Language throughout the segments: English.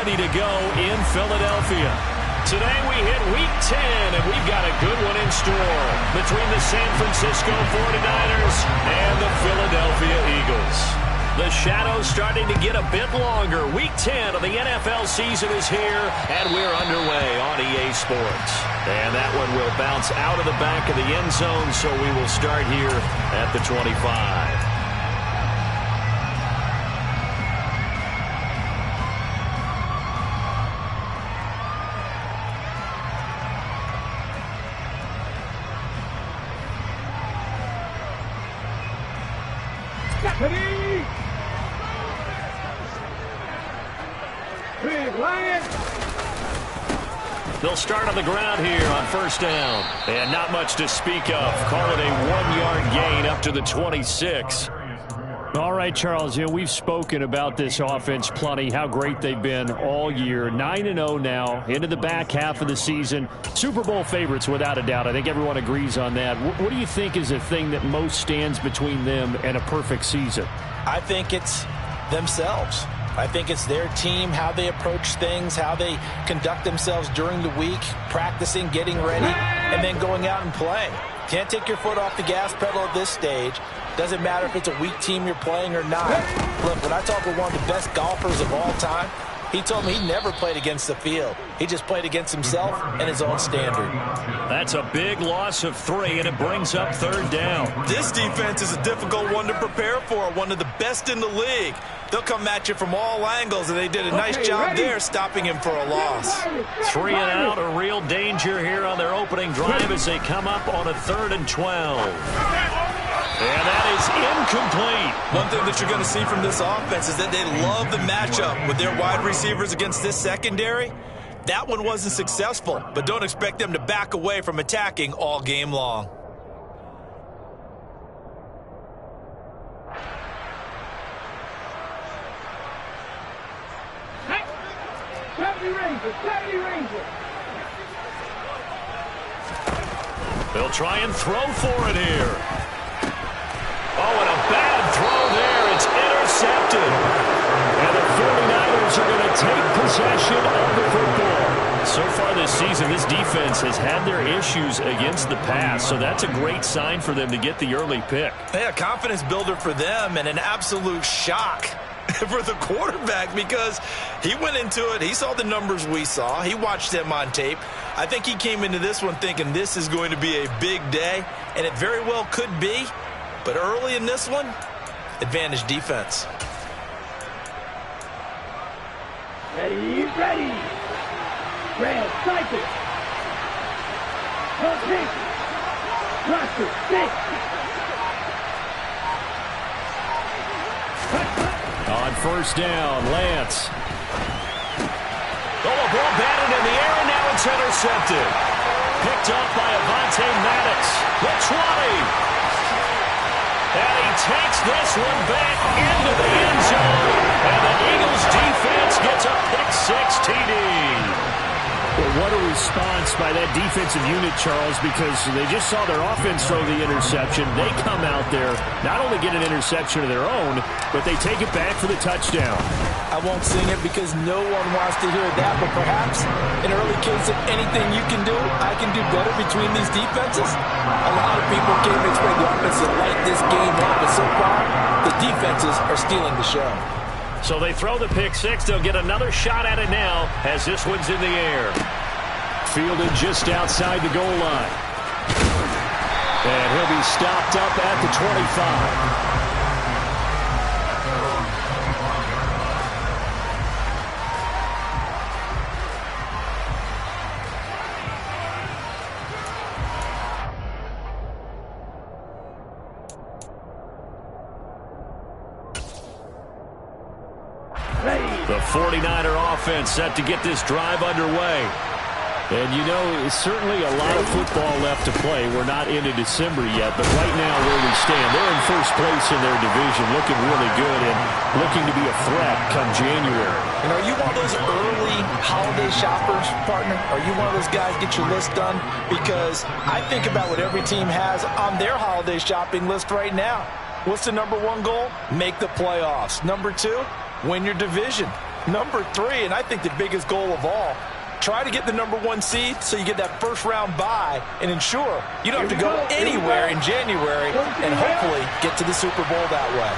ready to go in Philadelphia. Today we hit Week 10, and we've got a good one in store between the San Francisco 49ers and the Philadelphia Eagles. The shadow's starting to get a bit longer. Week 10 of the NFL season is here, and we're underway on EA Sports. And that one will bounce out of the back of the end zone, so we will start here at the 25. They'll start on the ground here on first down. And not much to speak of. Call it a 1-yard gain up to the 26. All right, Charles, we've spoken about this offense plenty, how great they've been all year. 9-0 now, into the back half of the season. Super Bowl favorites, without a doubt. I think everyone agrees on that. What do you think is the thing that most stands between them and a perfect season? I think it's themselves. I think it's their team, how they approach things, how they conduct themselves during the week, practicing, getting ready, and then going out and playing. Can't take your foot off the gas pedal at this stage. Doesn't matter if it's a weak team you're playing or not. Look, when I talk with one of the best golfers of all time, he told me he never played against the field. He just played against himself and his own standard. That's a big loss of 3, and it brings up third down. This defense is a difficult one to prepare for, one of the best in the league. They'll come at you from all angles, and they did a nice job there stopping him for a loss. 3 and out, a real danger here on their opening drive as they come up on a 3rd and 12. And that is incomplete. One thing that you're going to see from this offense is that they love the matchup with their wide receivers against this secondary. That one wasn't successful, but don't expect them to back away from attacking all game long. They'll try and throw for it here. Oh, and a bad throw there. It's intercepted. And the 49ers are going to take possession of the football. So far this season, this defense has had their issues against the pass, so that's a great sign for them to get the early pick. Yeah, confidence builder for them and an absolute shock for the quarterback because he went into it. He saw the numbers we saw. He watched them on tape. I think he came into this one thinking this is going to be a big day, and it very well could be. But early in this one, advantage defense. Ready. Red, cycle. Okay. Roster, 6. On first down, Lance. Oh, a ball batted in the air, and now it's intercepted. Picked up by Avonte Maddox. The 20. And he takes this one back into the end zone. And the Eagles defense gets a pick-6 TD. Well, what a response by that defensive unit, Charles, because they just saw their offense throw the interception. They come out there, not only get an interception of their own, but they take it back for the touchdown. I won't sing it because no one wants to hear that, but perhaps in early case of anything you can do, I can do better between these defenses. A lot of people came to expect the offense to light this game up, but so far, the defenses are stealing the show. So they throw the pick-6. They'll get another shot at it now as this one's in the air. Fielded just outside the goal line. And he'll be stopped up at the 25. The 49er offense set to get this drive underway. And you know, it's certainly a lot of football left to play. We're not into December yet, but right now where we stand, they're in first place in their division, looking really good and looking to be a threat come January. And are you one of those early holiday shoppers, partner? Are you one of those guys get your list done? Because I think about what every team has on their holiday shopping list right now. What's the #1 goal? Make the playoffs. #2, win your division. Number 3, and I think the biggest goal of all, try to get the number 1 seed so you get that first-round bye and ensure you don't have to go anywhere in January and hopefully get to the Super Bowl that way.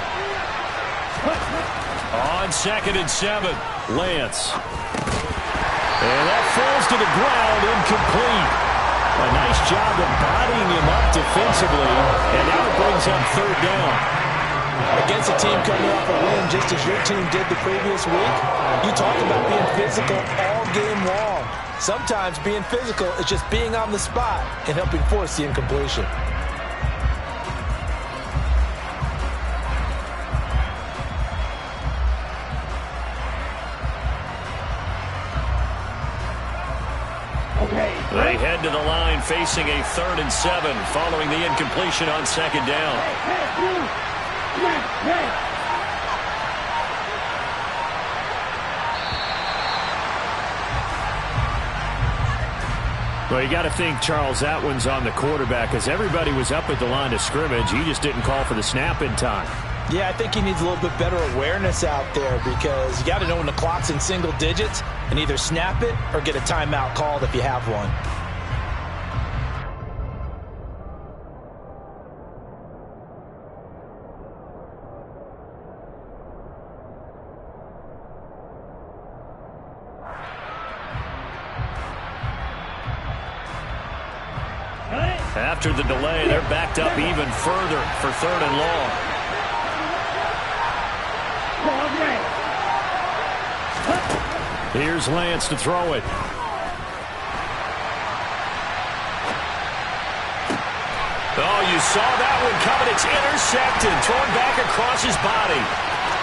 On 2nd and 7, Lance. And that falls to the ground, incomplete. A nice job of bodying him up defensively, and now it brings up 3rd down. Against a team coming off a win just as your team did the previous week, you talk about being physical all game long. Sometimes being physical is just being on the spot and helping force the incompletion. They head to the line facing a 3rd and 7 following the incompletion on 2nd down. Well, you got to think, Charles, that one's on the quarterback because everybody was up at the line of scrimmage. He just didn't call for the snap in time. Yeah, I think he needs a little bit better awareness out there because you got to know when the clock's in single digits and either snap it or get a timeout called if you have one. After the delay, they're backed up even further for 3rd and long. Here's Lance to throw it. Oh, you saw that one coming. It's intercepted. Thrown back across his body.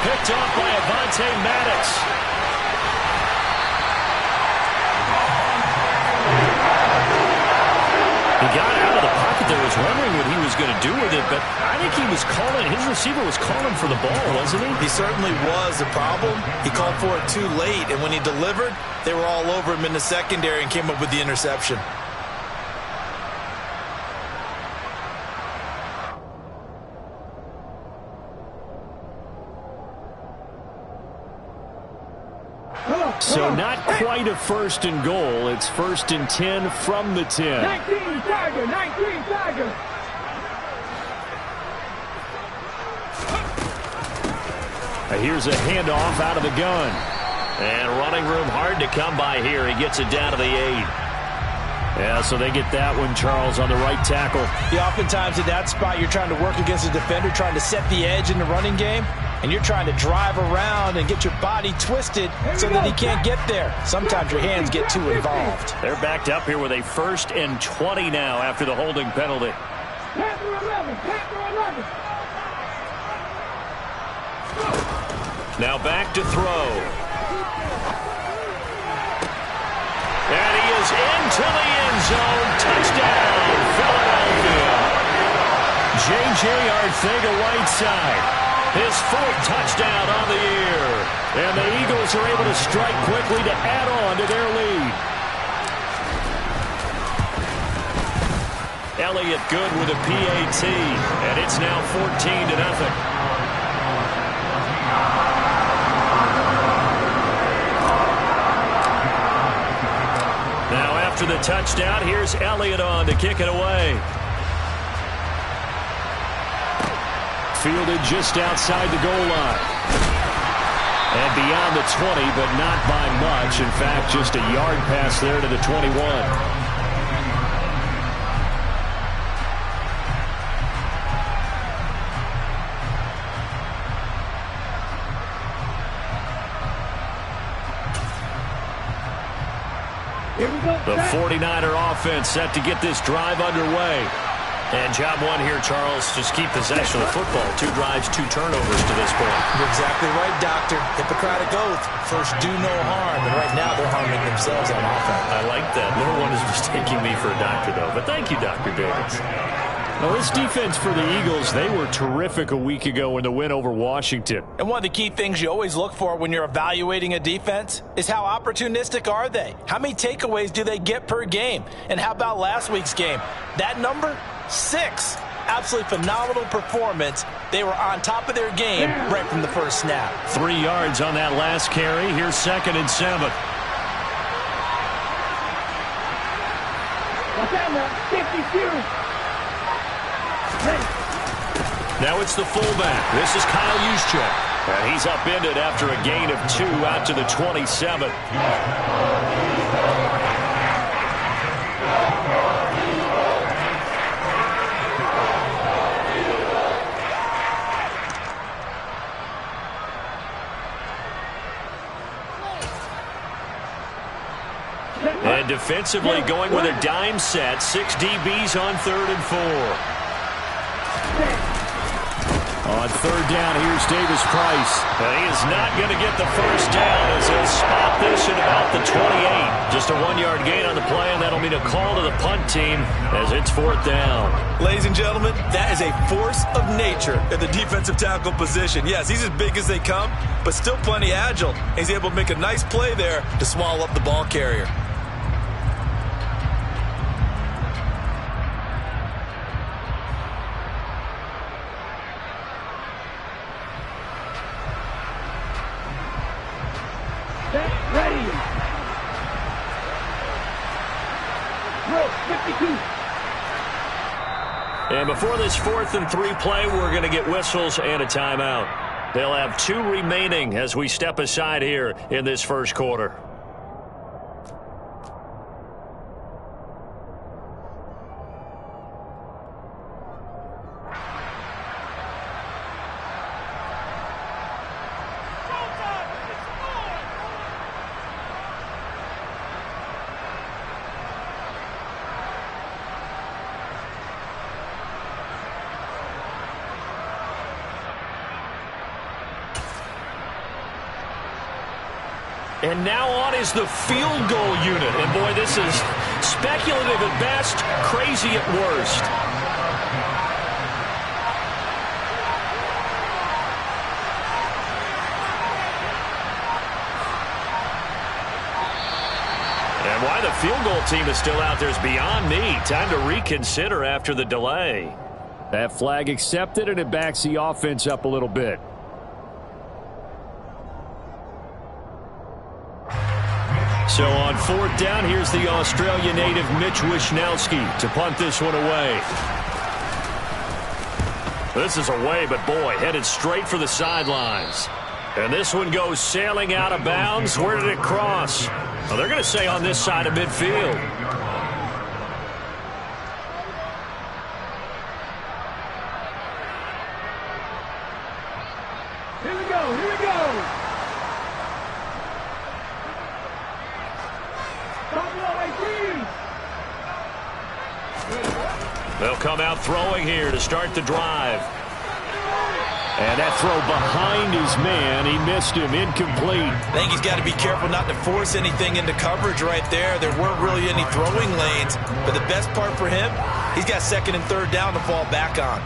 Picked off by Avonte Maddox. He got out of the pocket there, was wondering what he was going to do with it, but I think he was calling, his receiver was calling for the ball, wasn't he? He certainly was. The problem, he called for it too late, and when he delivered, they were all over him in the secondary and came up with the interception. So not quite a 1st and goal. It's 1st and 10 from the 10. 19 Tiger. Here's a handoff out of the gun. And running room hard to come by here. He gets it down to the 8. Yeah, so they get that one, Charles, on the right tackle. Yeah, oftentimes in that spot, you're trying to work against a defender, trying to set the edge in the running game, and you're trying to drive around and get your body twisted so that he can't get there. Sometimes your hands get too involved. They're backed up here with a 1st and 20 now after the holding penalty. Panther 11. Now back to throw. And he is into the end zone. Touchdown, Philadelphia. J.J. Arcega-Whiteside. His 4th touchdown on the year. And the Eagles are able to strike quickly to add on to their lead. Elliott good with a PAT. And it's now 14-0. After the touchdown, here's Elliott on to kick it away. Fielded just outside the goal line. And beyond the 20, but not by much. In fact, just a yard pass there to the 21. The 49er offense set to get this drive underway. And job one here, Charles, just keep possession of the football. 2 drives, 2 turnovers to this point. You're exactly right, Doctor. Hippocratic oath. First, do no harm. And right now, they're harming themselves on offense. I like that. No one is mistaking me for a doctor, though. But thank you, Dr. Davis. Well, this defense for the Eagles, they were terrific a week ago in the win over Washington. And one of the key things you always look for when you're evaluating a defense is how opportunistic are they? How many takeaways do they get per game? And how about last week's game? That number? 6. Absolutely phenomenal performance They were on top of their game right from the first snap. 3 yards on that last carry. Here's 2nd and 7. Now it's the fullback. This is Kyle Juszczyk. And he's upended after a gain of 2 out to the 27. And defensively going with a dime set. 6 DBs on 3rd and 4. On 3rd down, here's Davis Price. And he is not going to get the first down as he'll spot this at about the 28. Just a 1-yard gain on the play, and that'll mean a call to the punt team as it's 4th down. Ladies and gentlemen, that is a force of nature at the defensive tackle position. Yes, he's as big as they come, but still plenty agile. He's able to make a nice play there to swallow up the ball carrier. And before this 4th and 3 play, we're going to get whistles and a timeout. They'll have 2 remaining as we step aside here in this first quarter. And now on is the field goal unit. And boy, this is speculative at best, crazy at worst. And why the field goal team is still out there is beyond me. Time to reconsider after the delay. That flag accepted, and it backs the offense up a little bit. So on 4th down, here's the Australia native Mitch Wishnowsky to punt this one away. This is away, but boy, headed straight for the sidelines. And this one goes sailing out of bounds. Where did it cross? Well, they're going to say on this side of midfield. Here we go, here we go. They'll come out throwing here to start the drive. And that throw behind his man, he missed him, incomplete. I think he's got to be careful not to force anything into coverage right there. There weren't really any throwing lanes, but the best part for him, he's got 2nd and 3rd down to fall back on.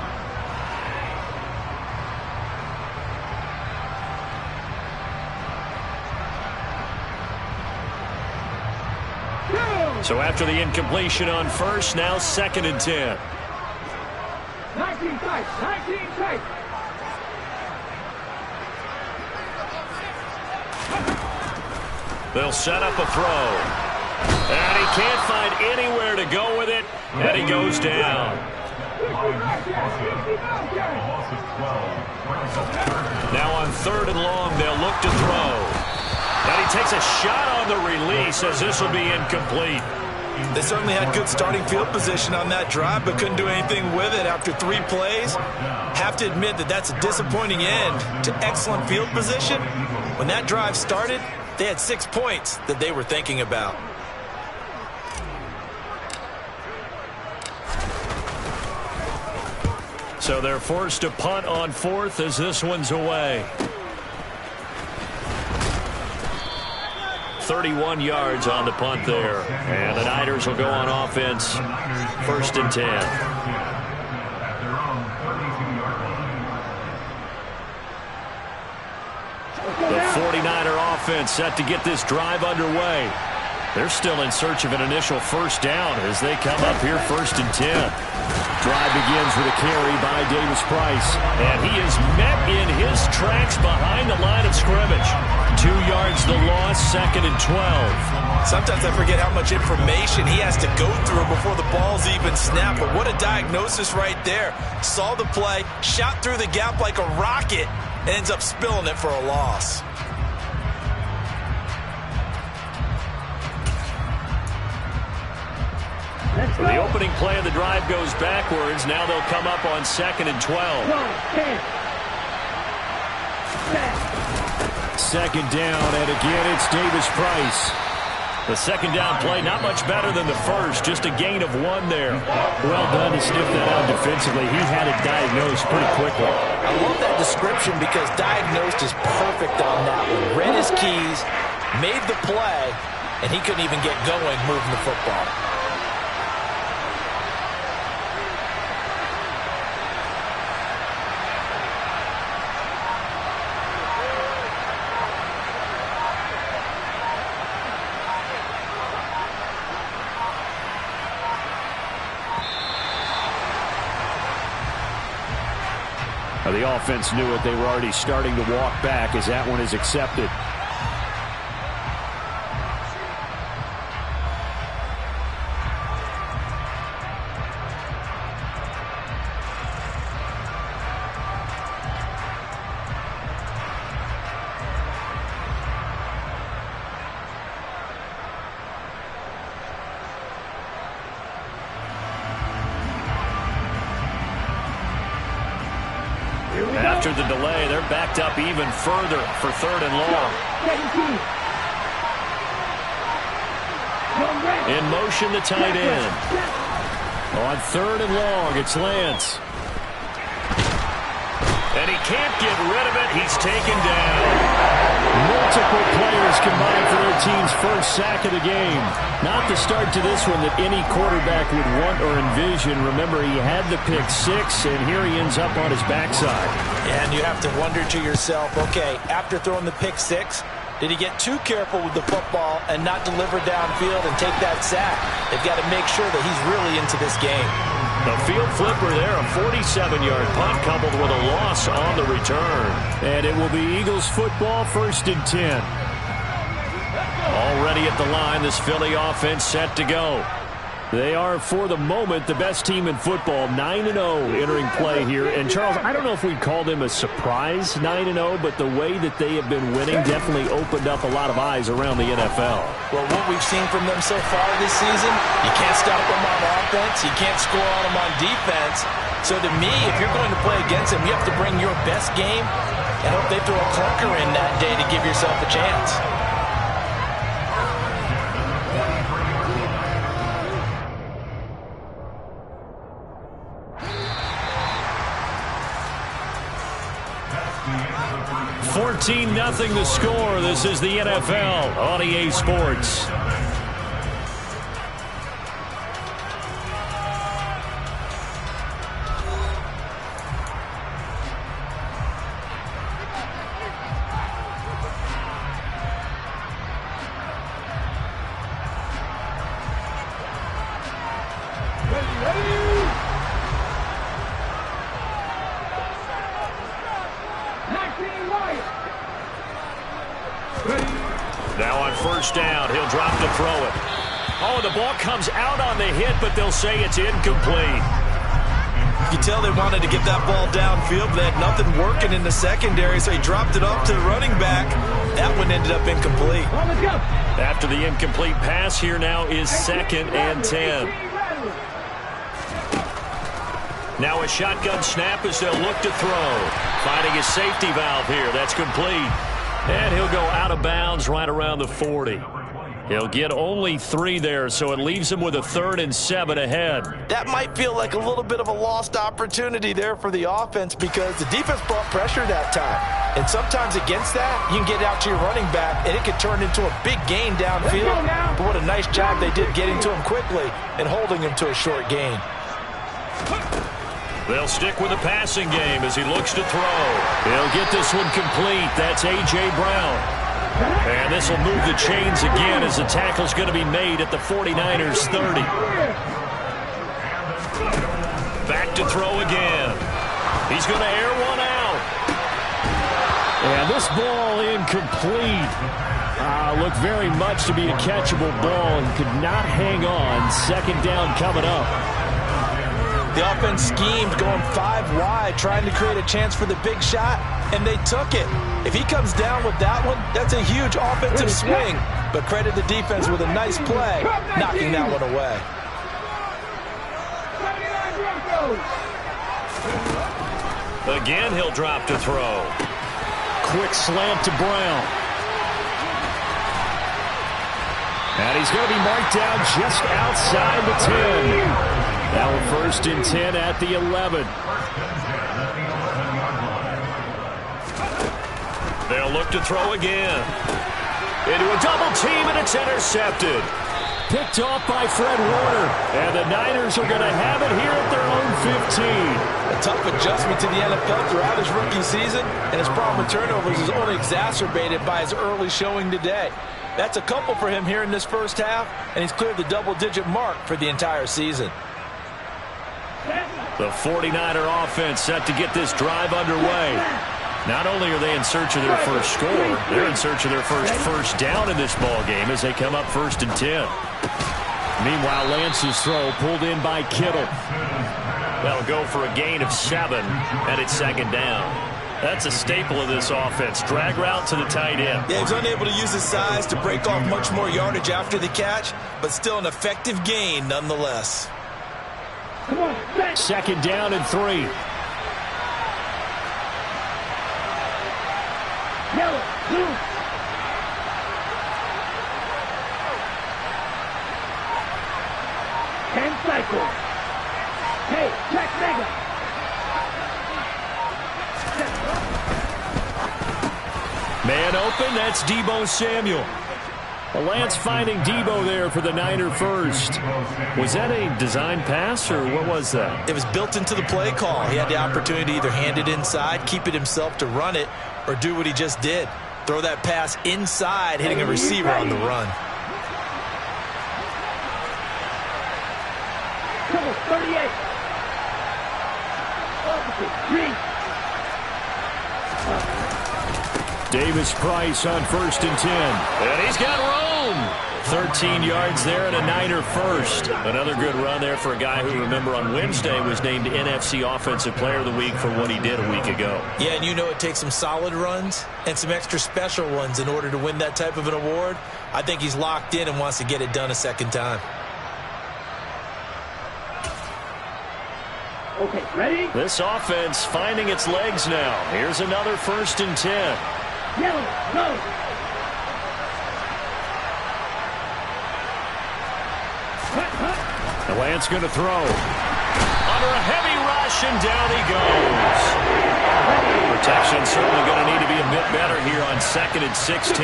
So after the incompletion on 1st, now 2nd and 10. 19 tight, 19 tight. They'll set up a throw. And he can't find anywhere to go with it, and he goes down. Now on 3rd and long, they'll look to throw. And he takes a shot on the release as this will be incomplete. They certainly had good starting field position on that drive, but couldn't do anything with it after 3 plays. Have to admit that that's a disappointing end to excellent field position. When that drive started, they had 6 points that they were thinking about. So they're forced to punt on 4th as this one's away. 31 yards on the punt there. And the Niners will go on offense. 1st and 10. The 49er offense set to get this drive underway. They're still in search of an initial first down as they come up here 1st and 10. Drive begins with a carry by Davis Price. And he is met in his tracks behind the line of scrimmage. 2 yards the loss, 2nd and 12. Sometimes I forget how much information he has to go through before the ball's even snapped. But what a diagnosis right there. Saw the play, shot through the gap like a rocket, and ends up spilling it for a loss. The opening play of the drive goes backwards. Now they'll come up on 2nd and 12. 2nd down, and again it's Davis Price. The 2nd down play not much better than the first, just a gain of 1 there. Well done to sniff that out defensively. He had it diagnosed pretty quickly. I love that description because diagnosed is perfect on that one. Read his keys, made the play, and he couldn't even get going moving the football. The offense knew it. They were already starting to walk back as that one is accepted. After the delay, they're backed up even further for 3rd and long. In motion, the tight end. On 3rd and long, it's Lance. And he can't get rid of it. He's taken down. Multiple players combined for their team's first sack of the game. Not the start to this one that any quarterback would want or envision. Remember, he had the pick 6, and here he ends up on his backside. And you have to wonder to yourself, okay, after throwing the pick 6, did he get too careful with the football and not deliver downfield and take that sack? They've got to make sure that he's really into this game. A field flipper there, a 47-yard punt coupled with a loss on the return. And it will be Eagles football, 1st and 10. Already at the line, this Philly offense set to go. They are, for the moment, the best team in football, 9-0 entering play here. And, Charles, I don't know if we'd call them a surprise 9-0, but the way that they have been winning definitely opened up a lot of eyes around the NFL. Well, what we've seen from them so far this season, you can't stop them on offense, you can't score on them on defense. So, to me, if you're going to play against them, you have to bring your best game and hope they throw a clunker in that day to give yourself a chance. $14-0 the score. This is the NFL on EA Sports. Now on 1st down, he'll drop to throw it. Oh, the ball comes out on the hit, but they'll say it's incomplete. You can tell they wanted to get that ball downfield, but they had nothing working in the secondary, so he dropped it off to the running back. That one ended up incomplete. After the incomplete pass, here now is 2nd and 10. Now a shotgun snap as they'll look to throw. Finding his safety valve here. That's complete. And he'll go out of bounds right around the 40. He'll get only 3 there, so it leaves him with a 3rd and 7 ahead. That might feel like a little bit of a lost opportunity there for the offense because the defense brought pressure that time. And sometimes against that, you can get out to your running back, and it could turn into a big gain downfield. But what a nice job they did getting to him quickly and holding him to a short gain. They'll stick with the passing game as he looks to throw. He'll get this one complete. That's A.J. Brown. And this will move the chains again as the tackle's going to be made at the 49ers 30. Back to throw again. He's going to air one out. And this ball incomplete. Looked very much to be a catchable ball and could not hang on. Second down coming up. The offense schemed going 5 wide, trying to create a chance for the big shot, and they took it. If he comes down with that one, that's a huge offensive swing. But credit the defense with a nice play, knocking that one away. Again, he'll drop to throw. Quick slant to Brown. And he's going to be marked down just outside the 10. Now 1st and 10 at the 11. They'll look to throw again. Into a double team, and it's intercepted. Picked off by Fred Warner. And the Niners are going to have it here at their own 15. A tough adjustment to the NFL throughout his rookie season, and his problem with turnovers is only exacerbated by his early showing today. That's a couple for him here in this first half, and he's cleared the double-digit mark for the entire season. The 49er offense set to get this drive underway. Not only are they in search of their first score, they're in search of their first down in this ball game as they come up 1st and 10. Meanwhile, Lance's throw pulled in by Kittle. That'll go for a gain of 7, and it's 2nd down. That's a staple of this offense. Drag route to the tight end. Yeah, he's unable to use his size to break off much more yardage after the catch, but still an effective gain nonetheless. 2nd down and 3. Yellow, blue. Ten cycles. Hey, check mega. Man open, that's Deebo Samuel. Lance finding Deebo there for the Niner first. Was that a design pass, or what was that? It was built into the play call. He had the opportunity to either hand it inside, keep it himself to run it, or do what he just did. Throw that pass inside, hitting a receiver on the run. 38. Davis Price on 1st and 10. And he's got room. 13 yards there and a Niner first. Another good run there for a guy who, remember, on Wednesday was named NFC Offensive Player of the Week for what he did a week ago. Yeah, and you know it takes some solid runs and some extra special ones in order to win that type of an award. I think he's locked in and wants to get it done a second time. Okay, ready? This offense finding its legs now. Here's another 1st and 10. Yellow, go. The Lance going to throw. Under a heavy rush, and down he goes. Protection certainly going to need to be a bit better here on 2nd and 16.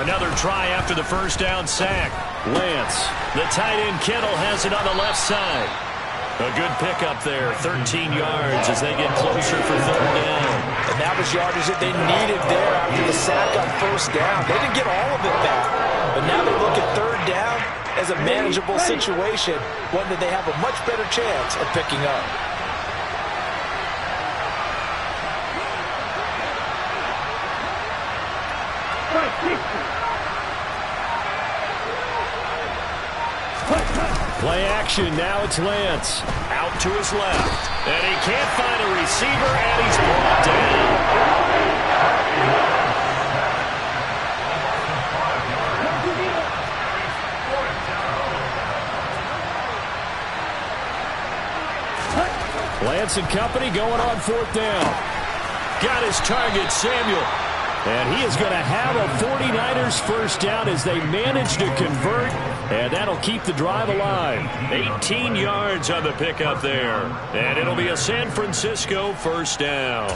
Another try after the first down sack. Lance, the tight end Kittle has it on the left side. A good pickup there, 13 yards as they get closer for 3rd down. And that was yardage that they needed there after the sack on 1st down. They didn't get all of it back, but now they look at 3rd down as a manageable situation, one that they have a much better chance of picking up. Play action, now it's Lance. Out to his left. And he can't find a receiver, and he's brought down. Lance and company going on 4th down. Got his target, Samuel. And he is going to have a 49ers first down as they manage to convert, and that'll keep the drive alive. 18 yards on the pickup there, and it'll be a San Francisco first down.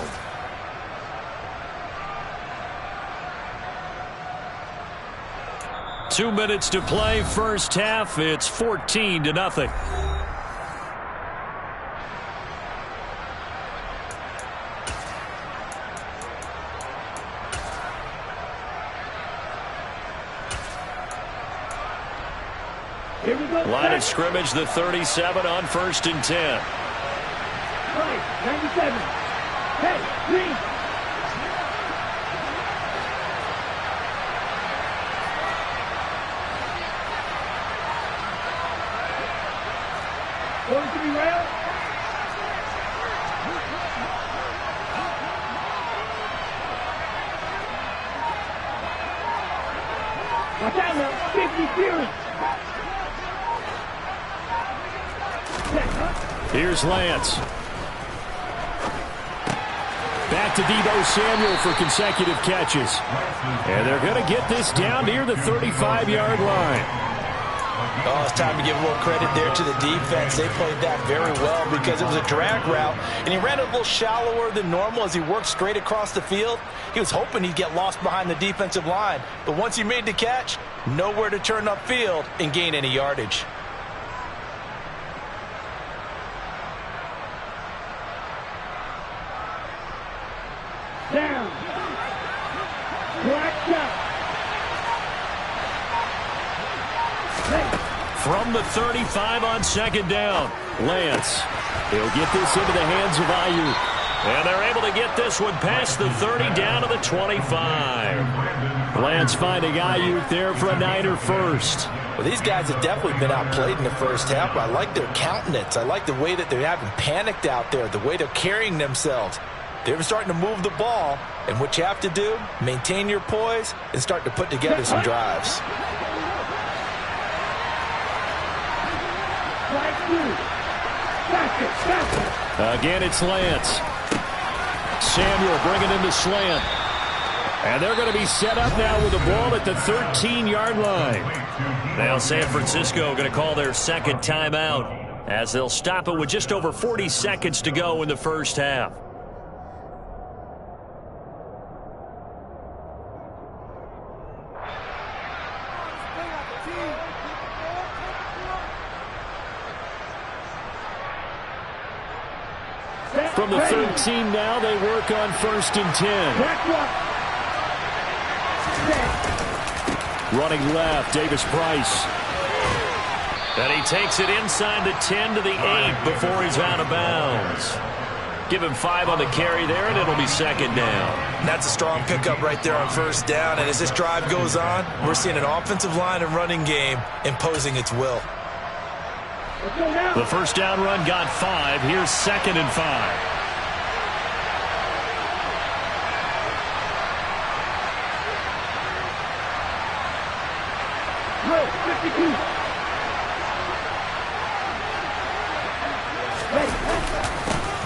Two minutes to play, first half. It's 14-0. Here we go. Line of scrimmage, the 37 on 1st and 10. Right, 97. Hey, green. Going to be rail. Watch out now, 50 Fury. Here's Lance. Back to Deebo Samuel for consecutive catches. And they're going to get this down near the 35-yard line. Oh, it's time to give a little credit there to the defense. They played that very well because it was a drag route, and he ran a little shallower than normal as he worked straight across the field. He was hoping he'd get lost behind the defensive line, but once he made the catch, nowhere to turn upfield and gain any yardage. Down. Black shot. From the 35 on 2nd down, Lance. He'll get this into the hands of Ayuk. And they're able to get this one past the 30 down to the 25. Lance finding Ayuk there for a Niner first. Well, these guys have definitely been outplayed in the first half, but I like their countenance. I like the way that they're having panicked out there, the way they're carrying themselves. They're starting to move the ball, and what you have to do, maintain your poise and start to put together some drives. Again, it's Lance. Samuel bringing in the slant. And they're going to be set up now with the ball at the 13-yard line. Now San Francisco going to call their second timeout as they'll stop it with just over 40 seconds to go in the first half. From the 13 now, they work on 1st and 10. Running left, Davis Price. And he takes it inside the 10 to the 8 before he's out of bounds. Give him 5 on the carry there, and it'll be 2nd down. That's a strong pickup right there on 1st down. And as this drive goes on, we're seeing an offensive line and running game imposing its will. The 1st down run got 5. Here's 2nd and 5.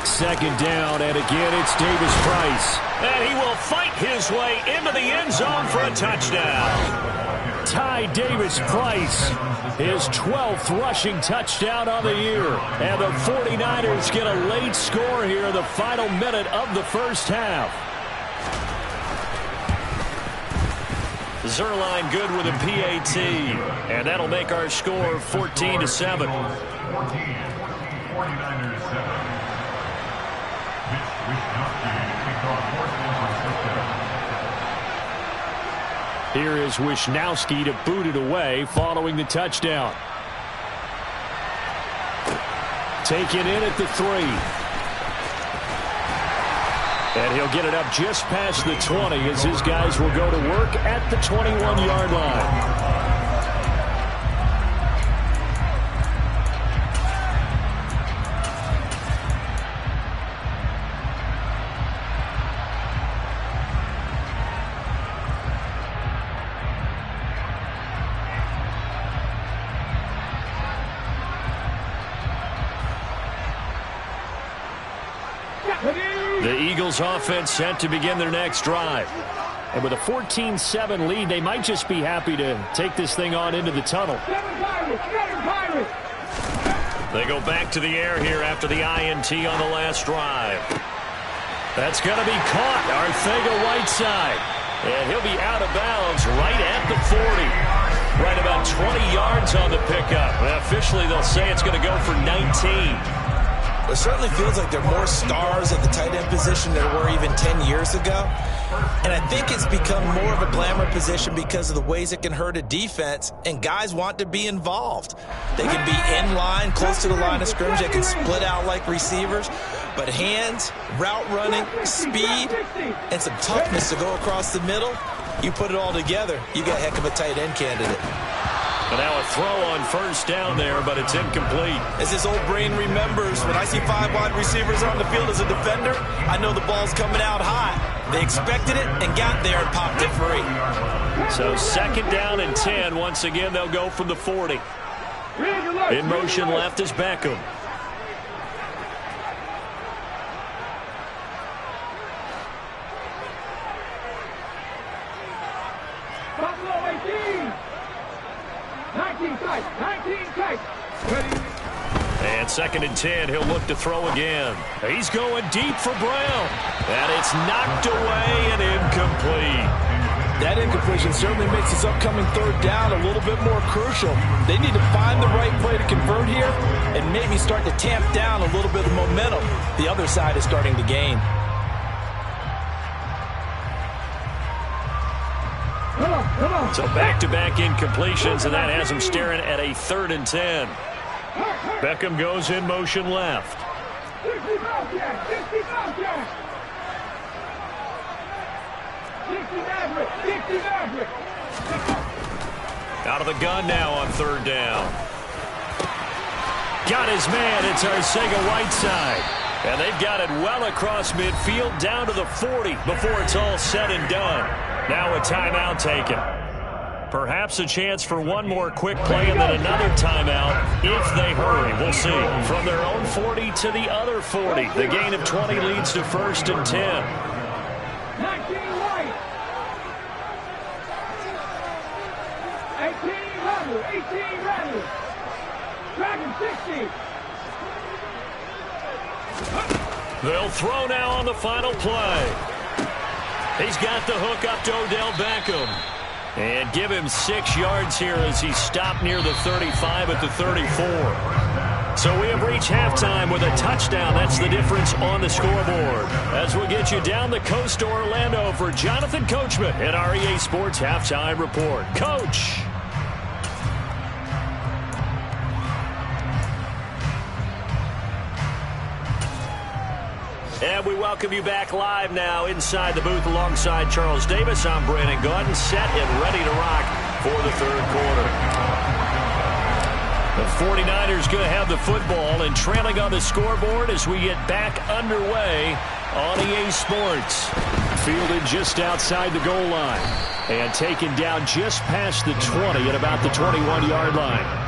Second down, and again it's Davis Price. And he will fight his way into the end zone for a touchdown. Ty Davis Price, his 12th rushing touchdown on the year. And the 49ers get a late score here in the final minute of the first half. Zerline good with a PAT. And that'll make our score 14-7. 49ers 7. Here is Wisnowski to boot it away following the touchdown. Taken in at the 3. And he'll get it up just past the 20 as his guys will go to work at the 21-yard line. The Eagles offense set to begin their next drive. And with a 14-7 lead, they might just be happy to take this thing on into the tunnel. They go back to the air here after the INT on the last drive. That's going to be caught. Arcega-Whiteside. And he'll be out of bounds right at the 40. Right about 20 yards on the pickup. And officially, they'll say it's going to go for 19. It certainly feels like there are more stars at the tight end position than there were even 10 years ago. And I think it's become more of a glamour position because of the ways it can hurt a defense, and guys want to be involved. They can be in line, close to the line of scrimmage. They can split out like receivers. But hands, route running, speed, and some toughness to go across the middle, you put it all together, you got a heck of a tight end candidate. And now a throw on first down there, but it's incomplete. As this old brain remembers, when I see 5 wide receivers on the field as a defender, I know the ball's coming out hot. They expected it and got there and popped it free. So second down and 10. Once again, they'll go from the 40. In motion left is Beckham. And second and 10, he'll look to throw again. He's going deep for Brown. And it's knocked away and incomplete. That incompletion certainly makes this upcoming third down a little bit more crucial. They need to find the right play to convert here and maybe start to tamp down a little bit of momentum. The other side is starting to gain. So back-to-back incompletions, and that has him staring at a 3rd and 10. Beckham goes in motion left. Out of the gun now on 3rd down. Got his man. It's Arcega-Whiteside. And they've got it well across midfield down to the 40 before it's all said and done. Now a timeout taken. Perhaps a chance for one more quick play and then another timeout if they hurry. We'll see. From their own 40 to the other 40. The gain of 20 leads to 1st and 10. 19 White. 18 Rattle. Dragon 60. They'll throw now on the final play. He's got the hook up to Odell Beckham. And give him 6 yards here as he stopped near the 35 at the 34. So we have reached halftime with a touchdown. That's the difference on the scoreboard. As we'll get you down the coast to Orlando for Jonathan Coachman at our EA Sports Halftime Report. Coach. And we welcome you back live now inside the booth alongside Charles Davis. I'm Brandon Gaudin, set and ready to rock for the 3rd quarter. The 49ers going to have the football and trailing on the scoreboard as we get back underway on EA Sports. Fielded just outside the goal line and taken down just past the 20 at about the 21-yard line.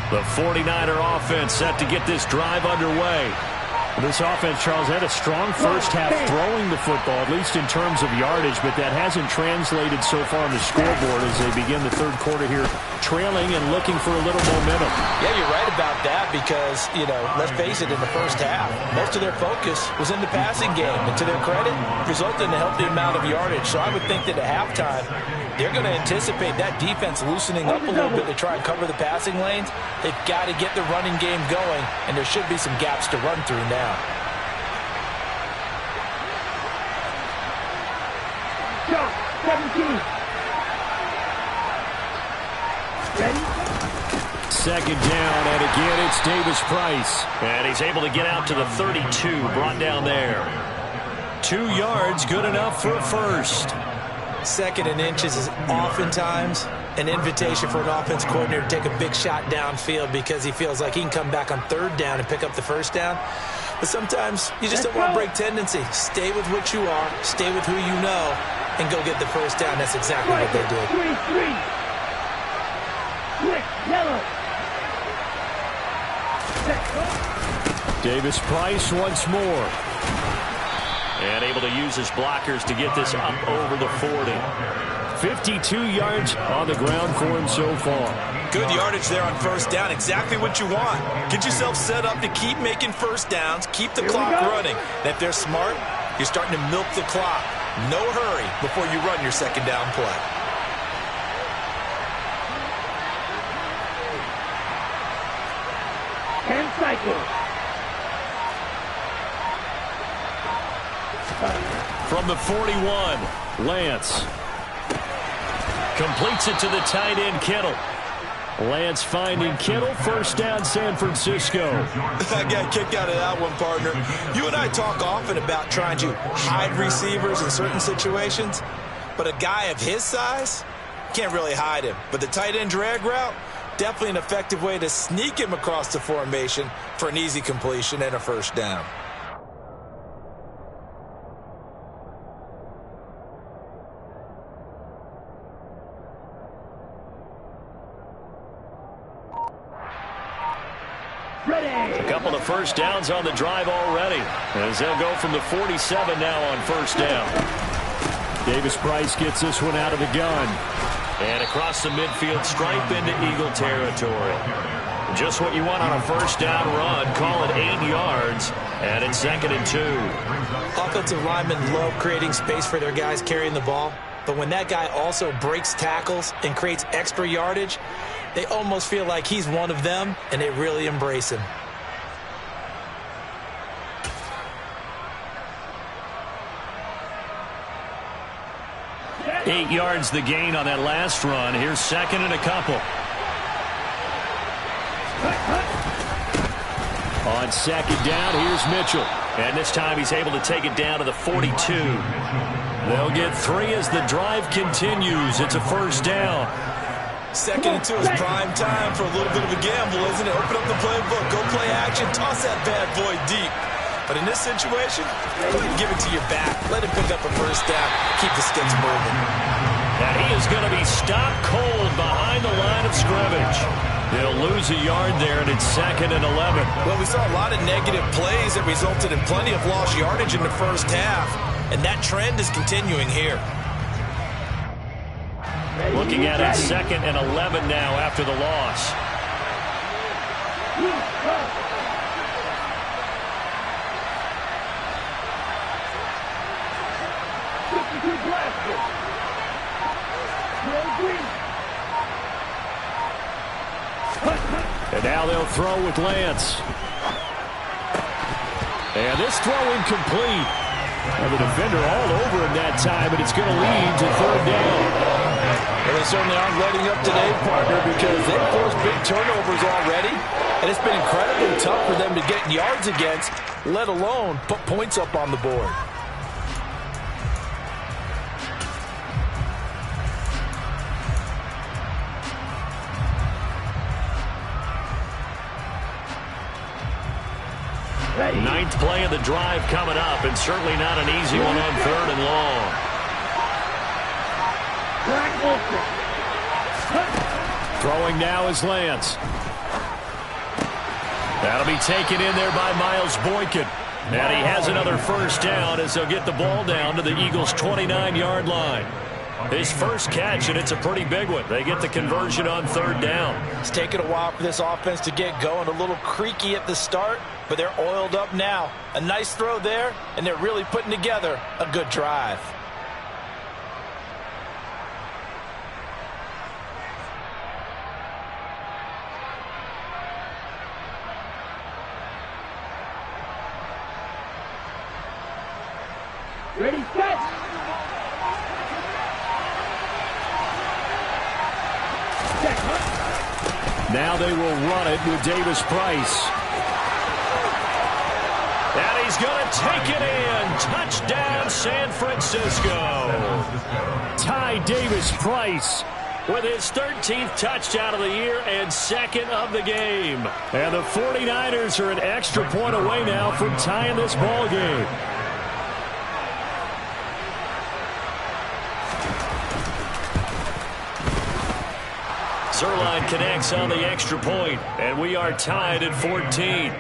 The 49er offense set to get this drive underway. This offense, Charles, had a strong first half throwing the football, at least in terms of yardage, but that hasn't translated so far on the scoreboard as they begin the 3rd quarter here, trailing and looking for a little momentum. Yeah, you're right about that because, let's face it, in the first half, most of their focus was in the passing game. And to their credit, resulted in a healthy amount of yardage. So I would think that at halftime, they're going to anticipate that defense loosening up a little bit to try and cover the passing lanes. They've got to get the running game going, and there should be some gaps to run through now. Shot, 17. Ready? Second down, and again it's Davis Price. And he's able to get out to the 32, brought down there. 2 yards, good enough for a first. 2nd and inches is oftentimes an invitation for an offense coordinator to take a big shot downfield because he feels like he can come back on 3rd down and pick up the first down. But sometimes you just don't want to break tendency. Stay with what you are, stay with who you know, and go get the first down. That's exactly what they did. 3-3. Quick, yellow. Davis Price once more. And able to use his blockers to get this up over the 40. 52 yards on the ground for him so far. Good yardage there on first down. Exactly what you want. Get yourself set up to keep making first downs, keep the clock running. And if they're smart, you're starting to milk the clock. No hurry before you run your second down play. Ten cycles. From the 41, Lance. Completes it to the tight end, Kittle. Lance finding Kittle. First down, San Francisco. I got a kick out of that one, partner. You and I talk often about trying to hide receivers in certain situations, but a guy of his size can't really hide him. But the tight end drag route, definitely an effective way to sneak him across the formation for an easy completion and a first down. A couple of first downs on the drive already, as they'll go from the 47 now on first down. Davis Price gets this one out of the gun. And across the midfield stripe into Eagle territory. Just what you want on a first down run. Call it 8 yards, and it's 2nd and 2. Offensive linemen love creating space for their guys carrying the ball, but when that guy also breaks tackles and creates extra yardage, they almost feel like he's one of them, and they really embrace him. Eight yards the gain on that last run. Here's 2nd and a couple. On 2nd down, here's Mitchell. And this time he's able to take it down to the 42. They'll get 3 as the drive continues. It's a first down. 2nd and 2 is prime time for a little bit of a gamble, isn't it? Open up the playbook, go play action, toss that bad boy deep. But in this situation, go ahead and give it to your back. Let him pick up a first down. Keep the sticks moving. And he is going to be stopped cold behind the line of scrimmage. They'll lose a yard there, and it's 2nd and 11. Well, we saw a lot of negative plays that resulted in plenty of lost yardage in the first half. And that trend is continuing here. Looking at it, 2nd and 11 now after the loss. And now they'll throw with Lance. And this throw incomplete. And the defender all over him that time, and it's going to lead to 3rd down. Well, they certainly aren't letting up today, partner, because they've forced big turnovers already, and it's been incredibly tough for them to get yards against, let alone put points up on the board. Ninth play of the drive coming up, and certainly not an easy one on 3rd and long. Throwing now is Lance. That'll be taken in there by Miles Boykin. And he has another first down as they'll get the ball down to the Eagles' 29-yard line. His first catch, and it's a pretty big one. They get the conversion on 3rd down. It's taken a while for this offense to get going. A little creaky at the start, but they're oiled up now. A nice throw there, and they're really putting together a good drive. Ready, set. Now they will run it with Davis Price. And he's going to take it in. Touchdown, San Francisco. Ty Davis Price with his 13th touchdown of the year and 2nd of the game. And the 49ers are an extra point away now from tying this ball game. Zerline connects on the extra point, and we are tied at 14.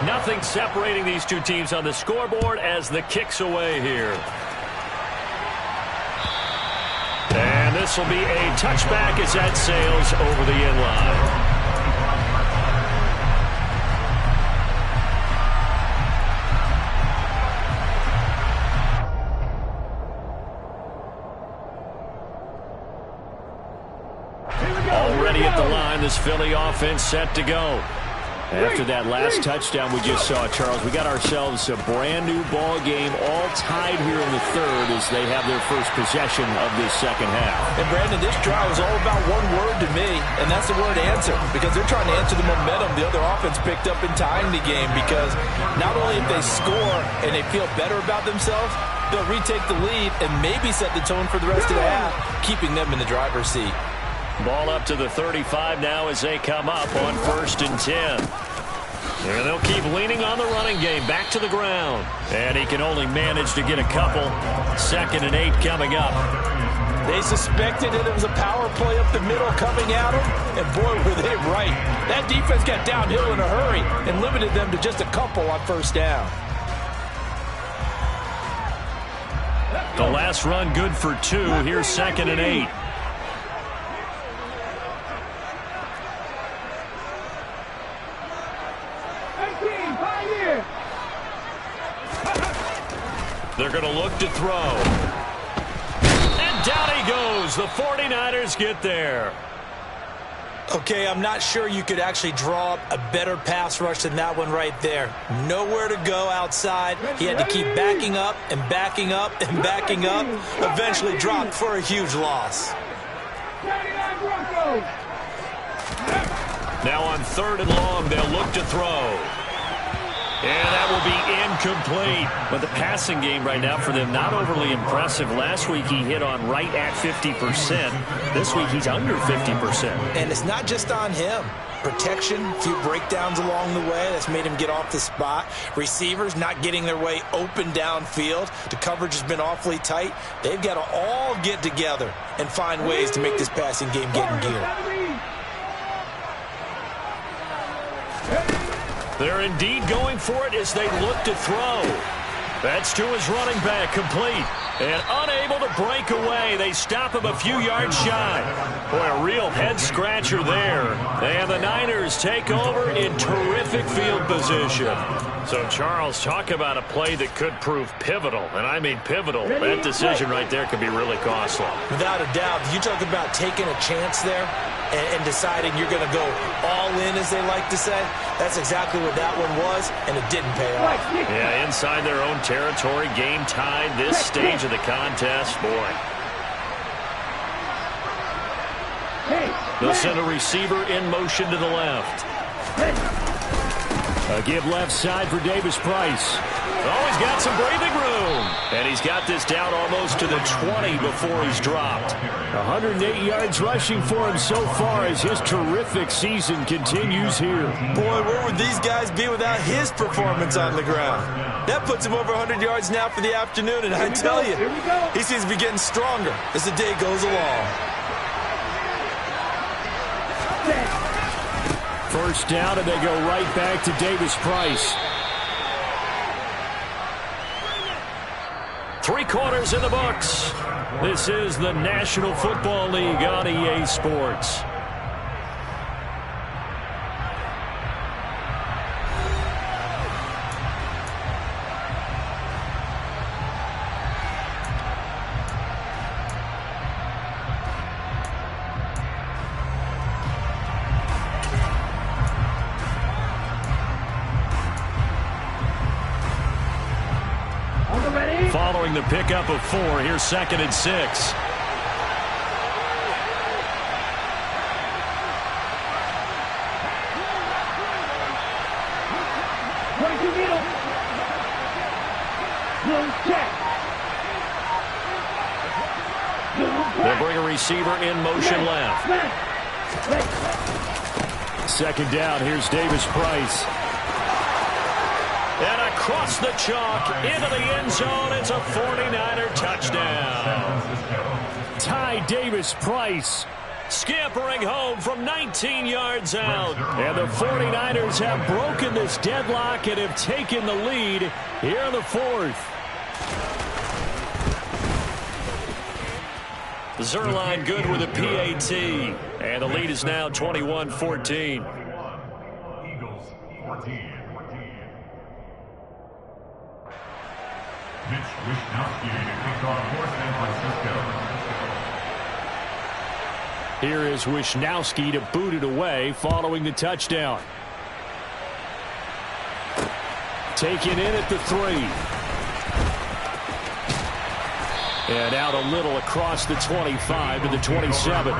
Nothing separating these two teams on the scoreboard as the kick's away here. And this will be a touchback as that sails over the end line. Already at the line, this Philly offense set to go. After that last touchdown we just saw, Charles, we got ourselves a brand new ball game, all tied here in the third as they have their first possession of this second half. And Brandon, this drive was all about one word to me, and that's the word answer, because they're trying to answer the momentum the other offense picked up in tying the game, because not only if they score and they feel better about themselves, they'll retake the lead and maybe set the tone for the rest of the half, keeping them in the driver's seat. Ball up to the 35 now as they come up on 1st and 10. And they'll keep leaning on the running game. Back to the ground. And he can only manage to get a couple. 2nd and 8 coming up. They suspected it was a power play up the middle coming at them. And boy, were they right. That defense got downhill in a hurry and limited them to just a couple on 1st down. The last run good for 2. Here's 2nd and 8. They're going to look to throw. And down he goes. The 49ers get there. Okay, I'm not sure you could actually draw up a better pass rush than that one right there. Nowhere to go outside. He had to keep backing up and backing up and backing up. Eventually dropped for a huge loss. Now on 3rd and long, they'll look to throw. And that will be incomplete. But the passing game right now for them, not overly impressive. Last week he hit on right at 50%. This week he's under 50%. And it's not just on him. Protection, a few breakdowns along the way. That's made him get off the spot. Receivers not getting their way open downfield. The coverage has been awfully tight. They've got to all get together and find ways to make this passing game get in gear. They're indeed going for it as they look to throw. That's to his running back, complete. And unable to break away. They stop him a few yards shy. Boy, a real head-scratcher there. And the Niners take over in terrific field position. So, Charles, talk about a play that could prove pivotal. And I mean pivotal. That decision right there could be really costly. Without a doubt. You talk about taking a chance there and deciding you're going to go all in, as they like to say. That's exactly what that one was, and it didn't pay off. Yeah, inside their own territory, game tied, this stage of the contest, boy. They'll send a receiver in motion to the left. A give left side for Davis Price. Oh, he's got some breathing room. And he's got this down almost to the 20 before he's dropped. 108 yards rushing for him so far as his terrific season continues here. Boy, where would these guys be without his performance on the ground? That puts him over 100 yards now for the afternoon, and I tell you, he seems to be getting stronger as the day goes along. First down, and they go right back to Davis Price. 3 quarters in the books. This is the National Football League on EA Sports. Following the pickup of 4, here's 2nd and 6. They'll bring a receiver in motion left. 2nd down, here's Davis Price. And across the chalk, into the end zone, it's a 49er touchdown. Ty Davis Price Scampering home from 19 yards out. And the 49ers have broken this deadlock and have taken the lead here in the fourth. Zerline good with a PAT. And the lead is now 21-14. Eagles 14. Mitch Wishnowsky to kick off for San Francisco. Here is Wishnowsky to boot it away following the touchdown. Taken in at the 3. And out a little across the 25 to the 27.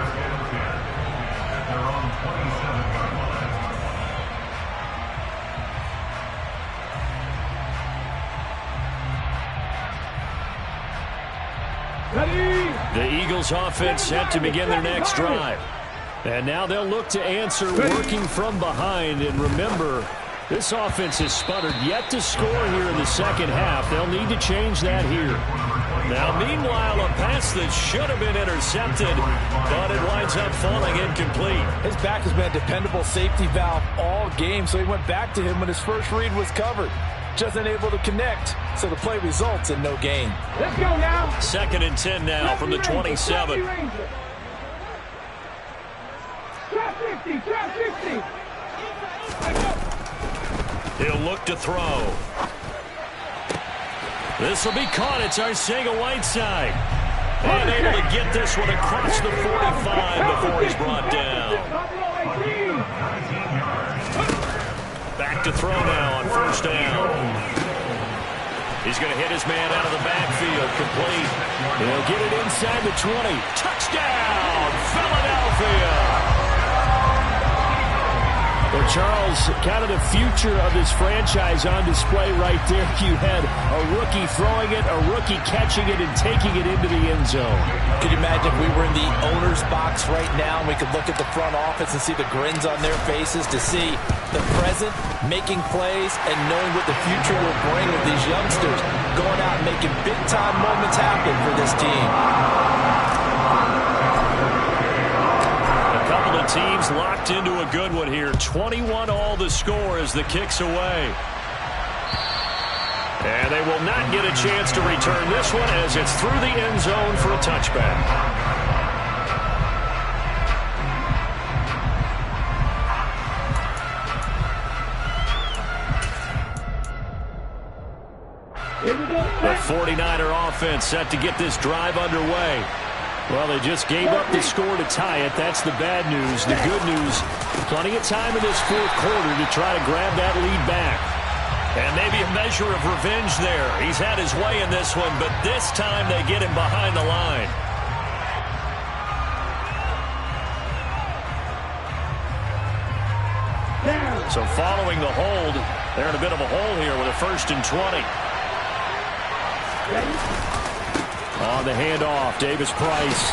The Eagles offense set to begin their next drive. And now they'll look to answer working from behind. And remember, this offense has sputtered yet to score here in the second half. They'll need to change that here. Now, meanwhile, a pass that should have been intercepted, but it winds up falling incomplete. His back has been a dependable safety valve all game, so he went back to him when his first read was covered. Just unable to connect, so the play results in no gain. Let's go now. 2nd and 10 now from the 27. Trap 50, trap 50. He'll look to throw. This will be caught. It's Arcega-Whiteside. And able to get this one across the 45 before he's brought down. Back to throw now on first down. He's going to hit his man out of the backfield. Complete. He'll get it inside the 20. Touchdown, Philadelphia. Well, Charles, kind of the future of this franchise on display right there. You had a rookie throwing it, a rookie catching it, and taking it into the end zone. Could you imagine if we were in the owner's box right now and we could look at the front office and see the grins on their faces, to see the present making plays and knowing what the future will bring with these youngsters going out and making big-time moments happen for this team. Teams locked into a good one here. 21-all the score as the kick's away. And they will not get a chance to return this one as it's through the end zone for a touchback. The 49er offense set to get this drive underway. Well, they just gave up the score to tie it. That's the bad news. The good news, plenty of time in this fourth quarter to try to grab that lead back. And maybe a measure of revenge there. He's had his way in this one, but this time they get him behind the line. So following the hold, they're in a bit of a hole here with a 1st and 20. On the handoff, Davis Price.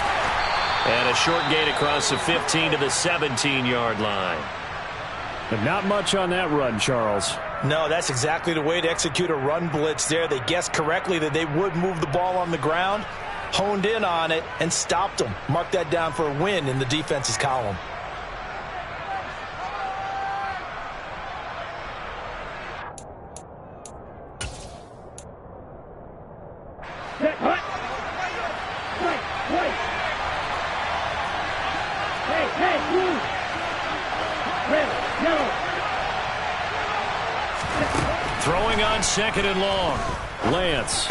And a short gain across the 15 to the 17-yard line. But not much on that run, Charles. No, that's exactly the way to execute a run blitz there. They guessed correctly that they would move the ball on the ground, honed in on it, and stopped them. Mark that down for a win in the defense's column. Throwing on 2nd and long. Lance.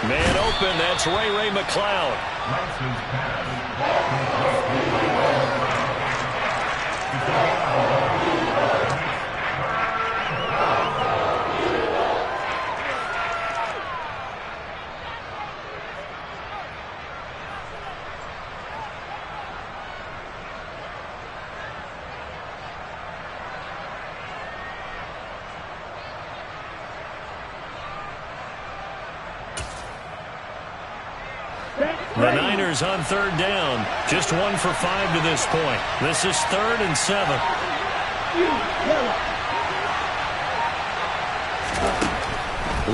Man open. That's Ray McCloud. The Niners on 3rd down. Just 1 for 5 to this point. This is 3rd and 7.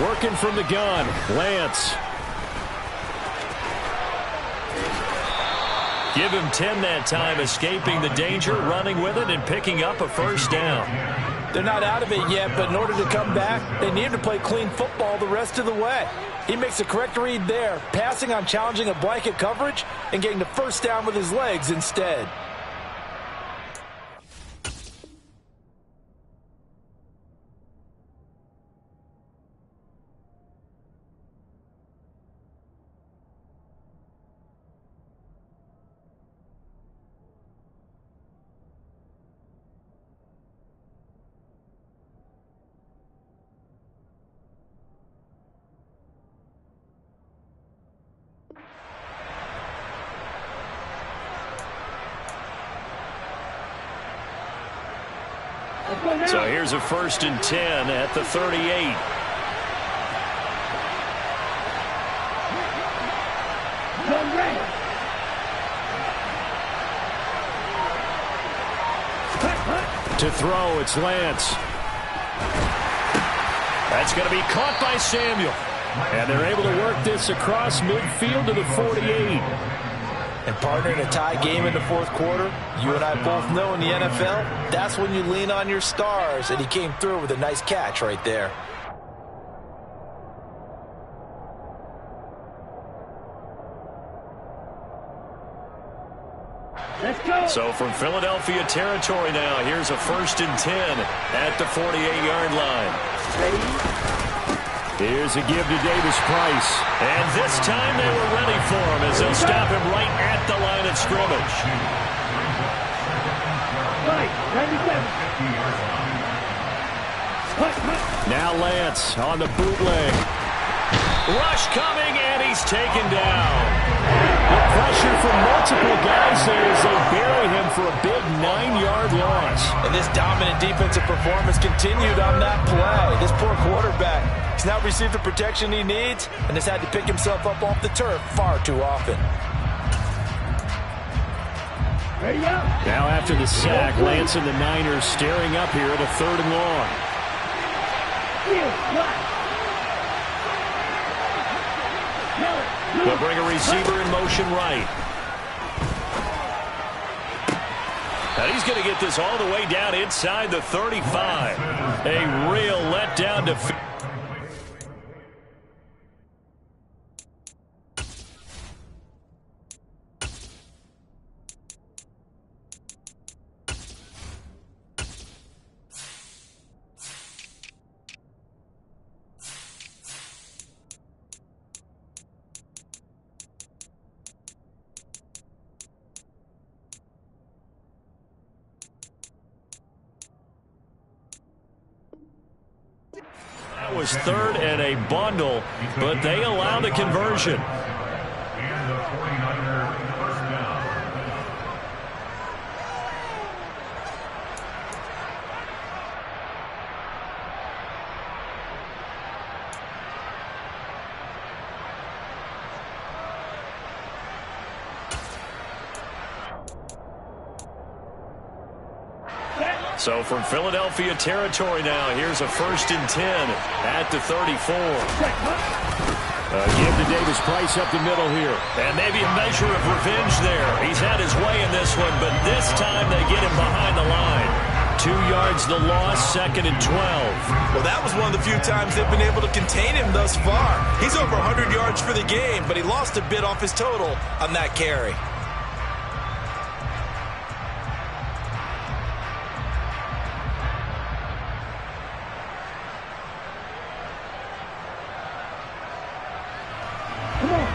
Working from the gun. Lance. Give him 10 that time, escaping the danger, running with it, and picking up a first down. They're not out of it yet, but in order to come back, they need to play clean football the rest of the way. He makes a correct read there, passing on challenging a blanket coverage and getting the first down with his legs instead. So here's a 1st and 10 at the 38. To throw, it's Lance. That's going to be caught by Samuel. And they're able to work this across midfield to the 48. And partner, in a tie game in the fourth quarter, you and I both know in the NFL, that's when you lean on your stars, and he came through with a nice catch right there. Let's go. So from Philadelphia territory now, here's a 1st and 10 at the 48-yard line. Here's a give to Davis Price. And this time they were ready for him as they'll stop him right at the line of scrimmage. Now Lance on the bootleg. Rush coming, and he's taken down. The pressure from multiple guys there as they bury him for a big 9-yard loss. And this dominant defensive performance continued on that play. This poor quarterback has now received the protection he needs and has had to pick himself up off the turf far too often. Now after the sack, Lance and the Niners staring up here at a 3rd and long. They'll bring a receiver in motion right. And he's going to get this all the way down inside the 35. A real letdown to... That was 3rd and a bundle, but they allowed a conversion. And the 49ers first down. So from Philadelphia territory now, here's a 1st and 10 at the 34. Give to Davis Price up the middle here. And maybe a measure of revenge there. He's had his way in this one, but this time they get him behind the line. 2 yards the loss, 2nd and 12. Well, that was one of the few times they've been able to contain him thus far. He's over 100 yards for the game, but he lost a bit off his total on that carry.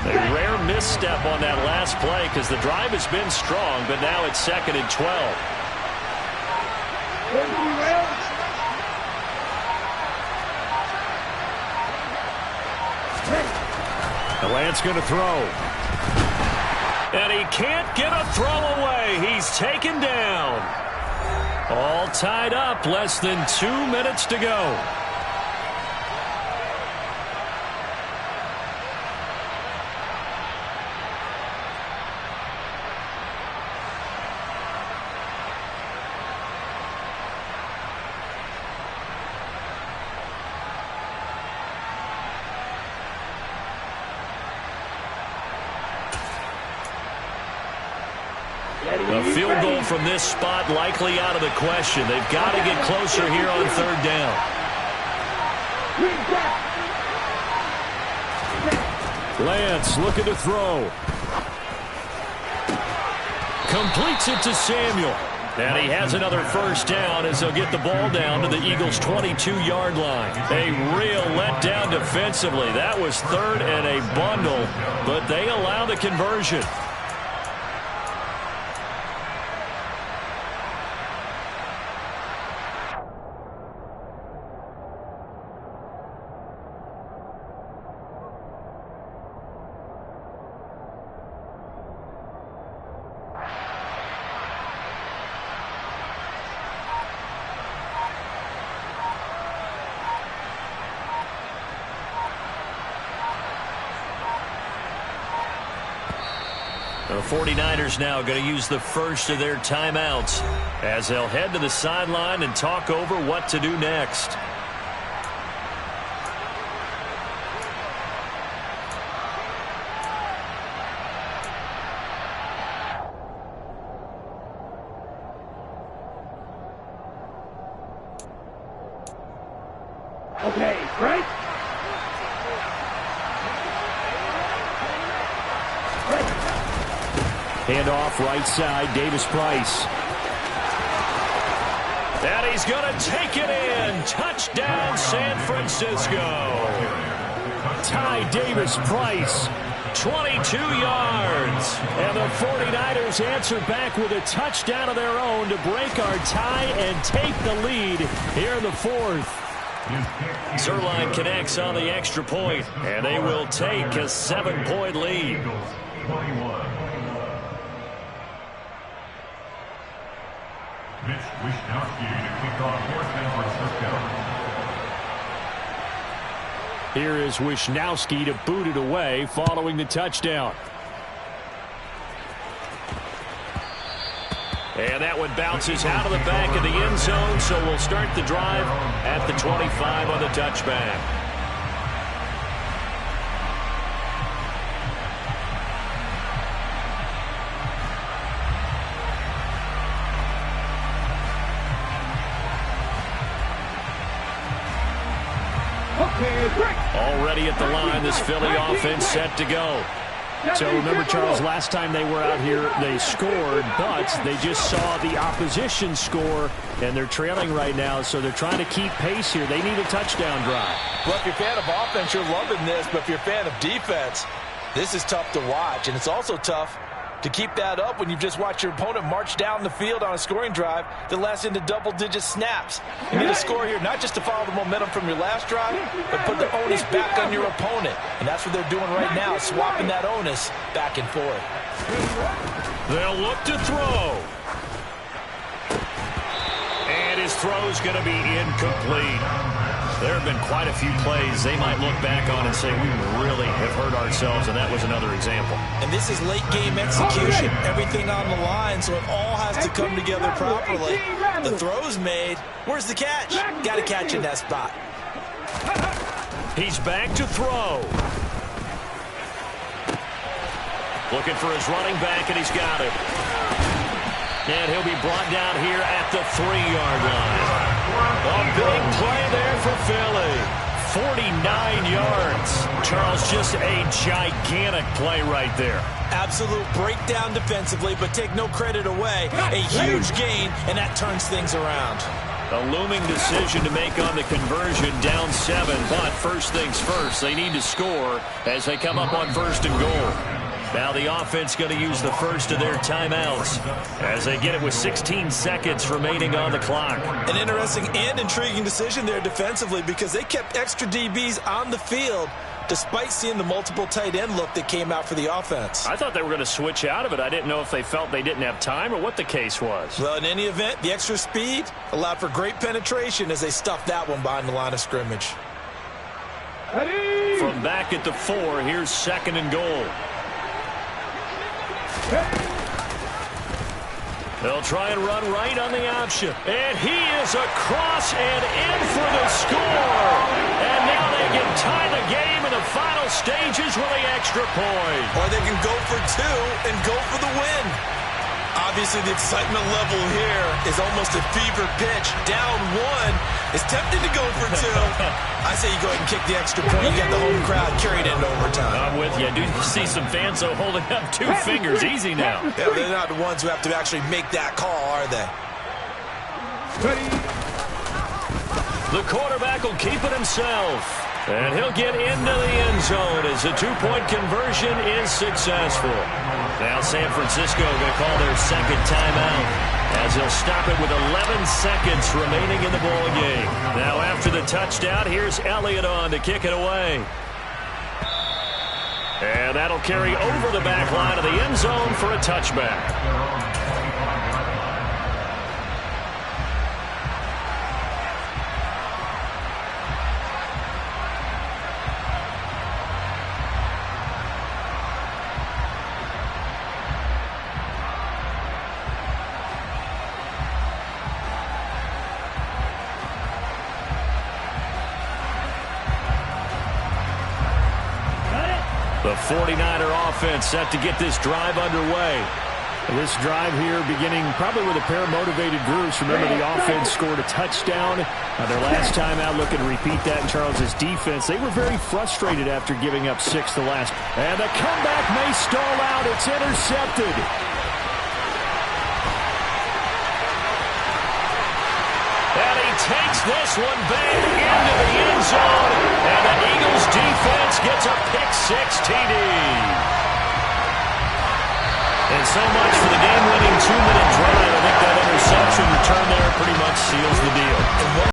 A rare misstep on that last play because the drive has been strong, but now it's 2nd and 12. The Lance going to throw. And he can't get a throw away. He's taken down. All tied up, less than 2 minutes to go. A field goal from this spot likely out of the question. They've got to get closer here on third down. Lance looking to throw. Completes it to Samuel. And he has another first down as they'll get the ball down to the Eagles' 22-yard line. A real letdown defensively. That was third and a bundle, but they allow the conversion. The 49ers now going to use the first of their timeouts as they'll head to the sideline and talk over what to do next. Okay, right? Handoff right side, Davis-Price. And he's going to take it in. Touchdown, San Francisco. Ty Davis-Price. 22 yards. And the 49ers answer back with a touchdown of their own to break our tie and take the lead here in the fourth. Zerline connects on the extra point, and they will take a 7-point lead. Eagles 21. Mitch Wishnowsky to kick off for San Francisco. Here is Wishnowsky to boot it away following the touchdown. And that one bounces out of the back of the end zone, so we'll start the drive at the 25 on the touchback. Already at the line, this Philly offense set to go. So remember, Charles, last time they were out here, they scored, but they just saw the opposition score, and they're trailing right now, so they're trying to keep pace here. They need a touchdown drive. Well, if you're a fan of offense, you're loving this, but if you're a fan of defense, this is tough to watch, and it's also tough to keep that up when you've just watched your opponent march down the field on a scoring drive that lasts into double-digit snaps. You need a score here, not just to follow the momentum from your last drive, but put the onus back on your opponent. And that's what they're doing right now, swapping that onus back and forth. They'll look to throw. And his throw's going to be incomplete. There have been quite a few plays they might look back on and say, we really have hurt ourselves, and that was another example. And this is late-game execution, everything on the line, so it all has to come together properly. The throw's made. Where's the catch? Got to catch in that spot. He's back to throw. Looking for his running back, and he's got it. And he'll be brought down here at the 3-yard line. A big play there for Philly. 49 yards. Charles, just a gigantic play right there. Absolute breakdown defensively, but take no credit away. A huge gain, and that turns things around. A looming decision to make on the conversion, down 7. But first things first, they need to score as they come up on 1st and goal. Now the offense going to use the first of their timeouts as they get it with 16 seconds remaining on the clock. An interesting and intriguing decision there defensively because they kept extra DBs on the field despite seeing the multiple tight end look that came out for the offense. I thought they were going to switch out of it. I didn't know if they felt they didn't have time or what the case was. Well, in any event, the extra speed allowed for great penetration as they stuffed that one behind the line of scrimmage. From back at the 4, here's 2nd and goal. They'll try and run right on the option. And he is across and in for the score. And now they can tie the game in the final stages with the extra point. Or they can go for 2 and go for the win. Obviously, the excitement level here is almost a fever pitch. Down one. It's tempting to go for two. I say you go ahead and kick the extra point. You get the home crowd carried into overtime. I'm with you. I do see some fans, though, holding up 2 fingers. Easy now. Yeah, they're not the ones who have to actually make that call, are they? The quarterback will keep it himself. And he'll get into the end zone as the 2-point conversion is successful. Now San Francisco going to call their second timeout as he'll stop it with 11 seconds remaining in the ball game. Now after the touchdown, here's Elliott on to kick it away. And that'll carry over the back line of the end zone for a touchback. The 49er offense set to get this drive underway. This drive here beginning probably with a pair of motivated groups. Remember, the offense scored a touchdown. Their last time out, looking to repeat that in Charles's defense. They were very frustrated after giving up 6 the last. And the comeback may stall out. It's intercepted. And he takes this one back into the end zone. And the Eagles defense gets a pick-6 TD. And so much for the game-winning 2-minute drive. I think that interception return there pretty much seals the deal.